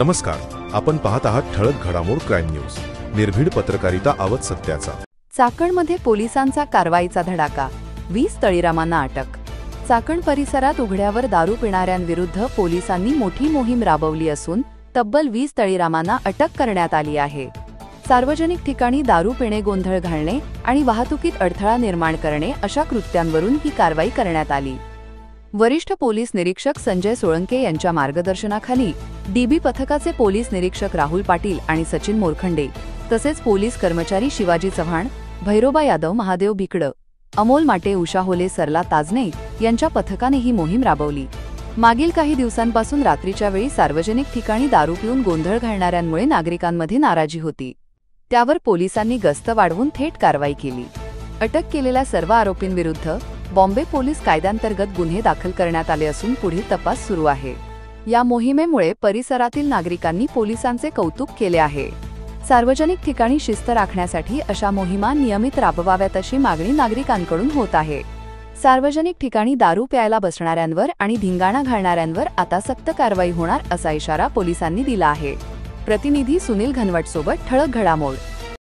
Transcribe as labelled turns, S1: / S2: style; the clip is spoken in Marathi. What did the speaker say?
S1: नमस्कार, आपण पाहत आहात ठळक घडामोड क्राईम न्यूज. निर्भीड पत्रकारिता आवत सत्याचा.
S2: चाकणमध्ये पोलिसांचा कारवाईचा धडाका, 20 तळीरामांना अटक. चाकण परिसरात उघड्यावर दारू पिणाऱ्यांविरुद्ध पोलिसांनी मोठी मोहीम राबवली असून तब्बल 20 तळीरामांना अटक करण्यात आली आहे. सार्वजनिक ठिकाणी दारू पिणे, गोंधळ घालणे आणि वाहतुकीत अडथळा निर्माण करणे अशा कृत्यांवरून ही कारवाई करण्यात आली. वरिष्ठ पोलीस निरीक्षक संजय सोळंके यांच्या मार्गदर्शनाखाली डीबी पथकाचे पोलीस निरीक्षक राहुल पाटील आणि सचिन मोरखंडे तसेच पोलीस कर्मचारी शिवाजी चव्हाण, भैरोबा यादव, महादेव भिकड, अमोल माटे, उषा होले, सरला ताजने यांच्या पथकाने ही मोहीम राबवली. मागील काही दिवसांपासून रात्रीच्या वेळी सार्वजनिक ठिकाणी दारू पिऊन गोंधळ घालणाऱ्यांमुळे नागरिकांमध्ये नाराजी होती. त्यावर पोलिसांनी गस्त वाढवून थेट कारवाई केली. अटक केलेल्या सर्व आरोपींविरुद्ध बॉम्बे पोलीस कायद्याअंतर्गत गुन्हे दाखल करण्यात आले असून पुढील तपास सुरू आहे. या मोहिमेमुळे परिसरातील नागरिकांनी पोलिसांचे कौतुक केले आहे. सार्वजनिक ठिकाणी शिस्त राखण्यासाठी अशा मोहिमा नियमित राबवाव्यात अशी मागणी नागरिकांकडून होत आहे. सार्वजनिक ठिकाणी दारू प्यायला बसणाऱ्यांवर आणि धिंगाणा घालणाऱ्यांवर आता सक्त कारवाई होणार असा इशारा पोलिसांनी दिला आहे. प्रतिनिधी सुनील घनवटसोबत ठळक घडामोड.